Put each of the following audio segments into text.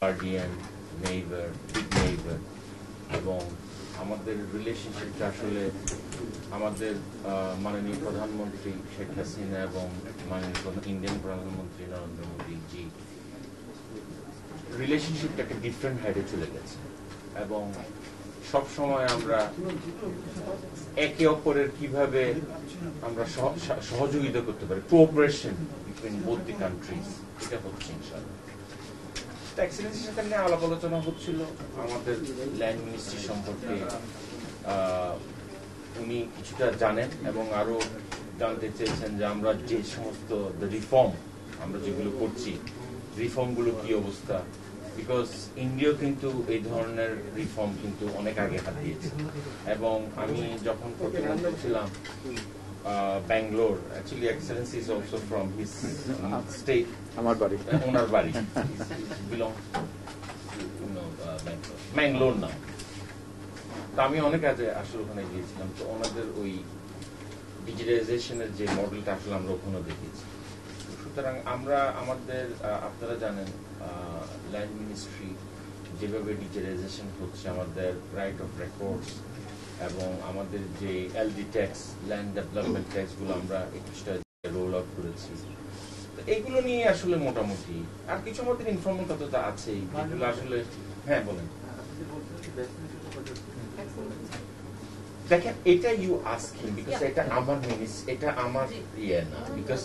Guardian, neighbour, big neighbour, এবং আমাদের রিলেশনশিপটা আসলে আমাদের মাননীয় প্রধানমন্ত্রী শেখ হাসিনা এবং মাননীয় ইন্ডিয়ান প্রধানমন্ত্রী নরেন্দ্র মোদী জি রিলেশনশিপটা একটা ডিফারেন্ট হাইডে চলে গেছে এবং সব সময় আমরা একে অপরের কিভাবে আমরা সহযোগিতা করতে পারি, cooperation between both the country's, এটা হচ্ছে ইনশাআল্লাহ। এক্সেলেন্সির সাথে নিয়ে আলাপ আলোচনা হচ্ছিল আমাদের ল্যান্ড মিনিস্ট্রি সম্পর্কে। উনি কিছুটা জানেন এবং আরো জানতে চেয়েছেন যে আমরা যে সমস্ত রিফর্ম আমরা যেগুলো করছি, রিফর্মগুলো কি অবস্থা, বিকজ ইন্ডিয়া কিন্তু এই ধরনের রিফর্ম কিন্তু অনেক আগে হাত দিয়েছে। এবং আমি যখন প্রধানমন্ত্রী ছিলাম Bangalore, actually Excellency is also from his state, আমার বাড়ি, ওনার বাড়ি বিলং ব্যাঙ্গালোর না। তো আমি অনেক আগে আসলে ওখানে গিয়েছিলাম, তো ওনাদের ওই ডিজিটাইজেশনের যে মডেলটা আসলে আমরা ওখানে দেখেছি। সুতরাং আমরা আমাদের আপনারা জানেন ল্যান্ড মিনিস্ট্রি যেভাবে ডিজিটাইজেশন হচ্ছে, আমাদের রাইট অফ রেকর্ডস এবং আমাদের যে এলডি ট্যাক্স, ল্যান্ড ডেভেলপমেন্ট ট্যাক্সগুলো আমরা 21টা রোল আউট করেছি। এইগুলো নিয়ে আসলে মোটামুটি আর কিছু আমাদের ইনফর্মাল কথা তো আছেই, যেগুলো আসলে হ্যাঁ বলেন। দেখেন এটা ইউ আস্ক হিম, বিকজ এটা আমার এটা আমার ইয়ে না, because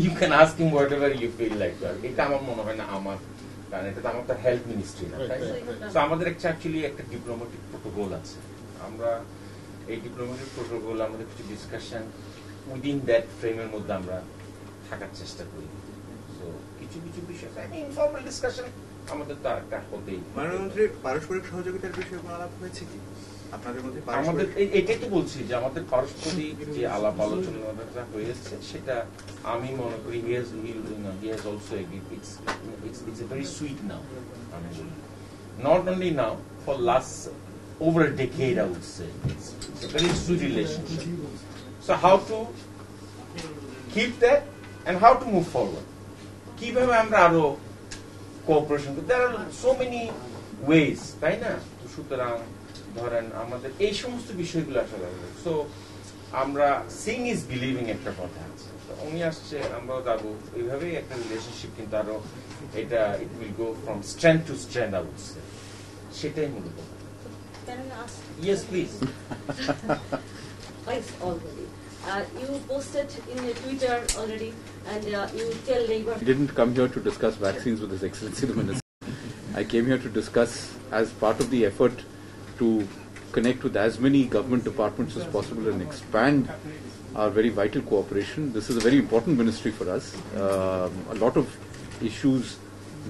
you can ask him whatever you feel like. এটা আমার মনে হয় না আমার, কারণ এটা তো আমার তো হেলথ মিনিস্ট্রি না, তাই না? তো আমাদের অ্যাকচুয়ালি একটা ডিপ্লোম্যাটিক প্রোটোকল আছে। আমরা এই ডিপ্লোম্যাটিক প্রোটোকল আমাদের কিছু ডিসকাশন উইদিন দ্যাট ফ্রেমের মধ্যে আমরা থাকার চেষ্টা করি। তো কিছু কিছু বিষয় ইনফর্মাল ডিসকাশন আমাদের তো একটা হতেই। মাননীয় পারস্পরিক সহযোগিতার বিষয়ে কোনো আলাপ হয়েছে কি আপনাদের মধ্যে? আমাদের এটাই তো বলছি যে আমাদের পারস্পরিক যে আলাপ আলোচনাটা হয়েছে সেটা আমি মনে করি he has also agreed it's a very sweet now. আমি বলি not only now, for last over a decade I would say it's a very sweet relationship. So how to keep that and how to move forward, কিভাবে আমরা আরো cooperation, there are so many ways, তাই না? সুতরাং ধরেন আমাদের এই সমস্ত বিষয়গুলো আসলে সো আমরা সিং ইজ বিলিভিং একটা কথা আছে, তো উনি আসছে আমরাও যাবো, এইভাবেই একটা রিলেশনশিপ কিন্তু আরো এটা it will go from strength to strength I would say, সেটাই মূলত। Yes please. You posted in your Twitter already, and you tell Labour. I didn't come here to discuss vaccines with His Excellency the Minister. I came here to discuss, as part of the effort to connect with as many government departments as possible and expand our very vital cooperation. This is a very important ministry for us. A lot of issues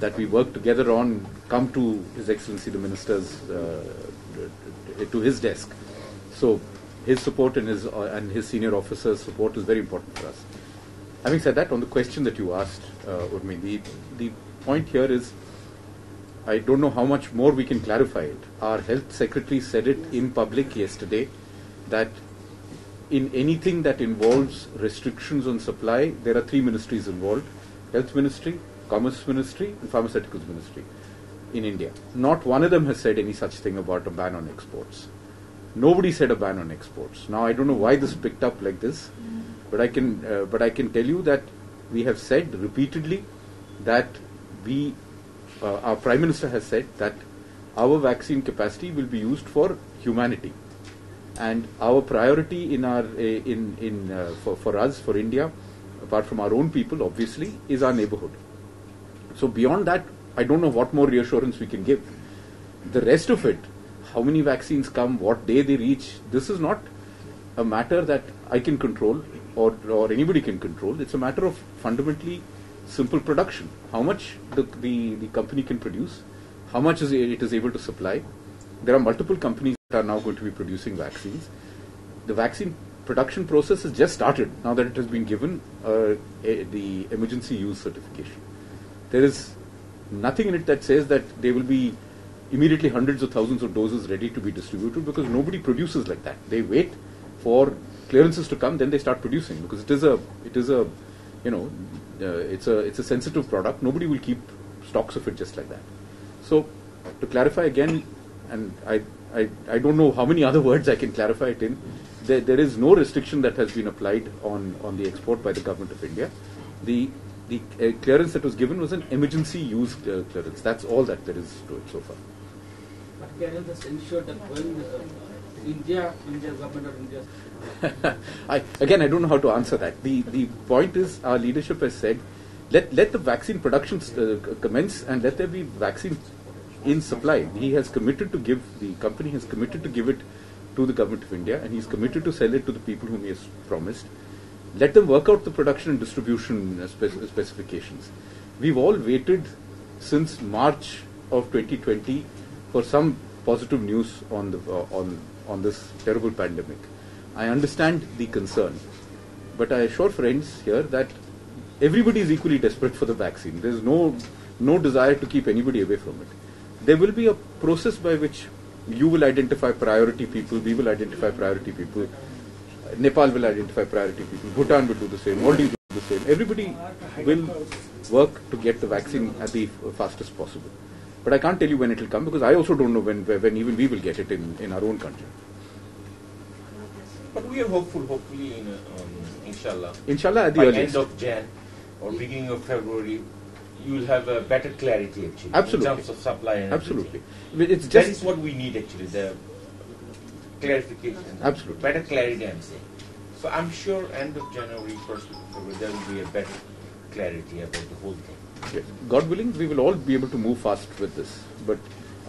that we work together on come to His Excellency the Minister's, to his desk. So his support and his senior officers' support is very important for us. Having said that, on the question that you asked, Urmi, the point here is, I don't know how much more we can clarify it. Our health secretary said it in public yesterday that in anything that involves restrictions on supply, there are 3 ministries involved: Health Ministry, Commerce Ministry, and Pharmaceuticals Ministry in India. Not one of them has said any such thing about a ban on exports. Nobody said a ban on exports. Now I don't know why this picked up like this, but I can tell you that we have said repeatedly that our Prime Minister has said that our vaccine capacity will be used for humanity, and our priority for us, for India, apart from our own people, obviously, is our neighborhood. So beyond that, I don't know what more reassurance we can give. The rest of it, how many vaccines come, what day they reach, this is not a matter that I can control or anybody can control. It's a matter of fundamentally simple production. How much the company can produce, how much it is able to supply. There are multiple companies that are now going to be producing vaccines. The vaccine production process has just started now that it has been given the emergency use certification. There is nothing in it that says that there will be immediately hundreds of thousands of doses ready to be distributed, because nobody produces like that. They wait for clearances to come, then they start producing, because it's a sensitive product. Nobody will keep stocks of it just like that. So to clarify again, and I don't know how many other words I can clarify it in, there is no restriction that has been applied on the export by the government of India. The clearance that was given was an emergency use clearance. That's all that there is to it so far. But can you just ensure that when India government of India... I don't know how to answer that. The point is, our leadership has said, let the vaccine production commence, and let there be vaccine in supply. He has committed to give, the company has committed to give it to the government of India, and he's committed to sell it to the people whom he has promised. Let them work out the production and distribution specifications. We've all waited since March of 2020 for some positive news on this terrible pandemic. I understand the concern, but I assure friends here that everybody is equally desperate for the vaccine. There is no desire to keep anybody away from it. There will be a process by which you will identify priority people, we will identify priority people, Nepal will identify priority people, Bhutan will do the same, Maldives will do the same. Everybody will work to get the vaccine at the fastest possible. But I can't tell you when it will come, because I also don't know when even we will get it in our own country. But we are hopeful, hopefully, inshallah. Inshallah, at the by earliest. end of Jan or beginning of February, you will have a better clarity actually. Absolutely. In terms of supply and absolutely. everything. It's That just is what we need actually, the clarification. Absolutely. Better clarity, I'm saying. So I'm sure end of January, 1st week of February, there will be a better clarity about the whole thing. yes. God willing, we will all be able to move fast with this. But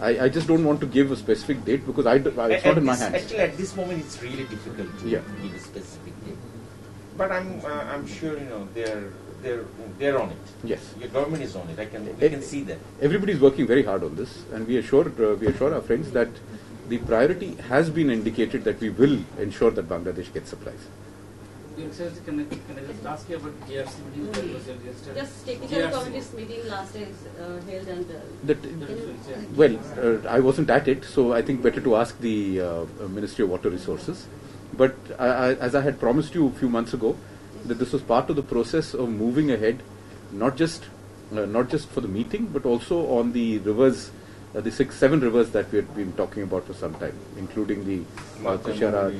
I just don't want to give a specific date, because it's not in my hands. Actually, at this moment, it's really difficult to give a specific date. But I'm sure they're on it. Yes. Your government is on it. We can see that. Everybody is working very hard on this, and we assure our friends that the priority has been indicated that we will ensure that Bangladesh gets supplies. Your Excellency, can I just ask you about GRC meeting that was held yesterday? Just technical committee's meeting last day is held, and Well, I wasn't at it, so I think better to ask the Ministry of Water Resources. But as I had promised you a few months ago, that this was part of the process of moving ahead, not just for the meeting, but also on the rivers, the 7 rivers that we had been talking about for some time, including the Kushara,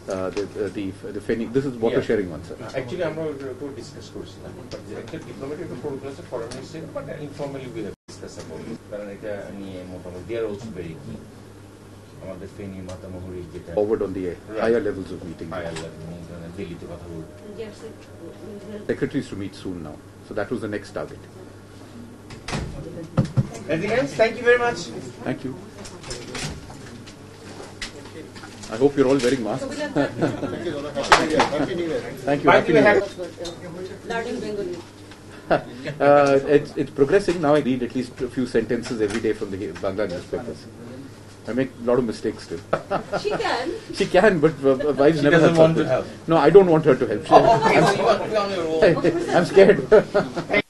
the Feni. This is water sharing one, sir. Actually, I'm not going to discuss course. But the actual diplomatic protocol is a foreign ministry, but informally we have discussed about it. They are also very keen. আমাদের ফেনী মাতামহুরি যেটা Forward on the higher levels of meeting. higher level দিল্লিতে কথা বলবো Secretaries to meet soon now. So that was the next target. Anything else? Thank you very much. Thank you. I hope you're all wearing masks. Thank you. By Happy the way, New Year. learning Bengali. It's progressing now. I read at least a few sentences every day from the Bangla newspapers. I make a lot of mistakes still. She can. She can, but wives She never doesn't help want her. to help. No, I don't want her to help. Okay, so you want to be on your own. I'm scared.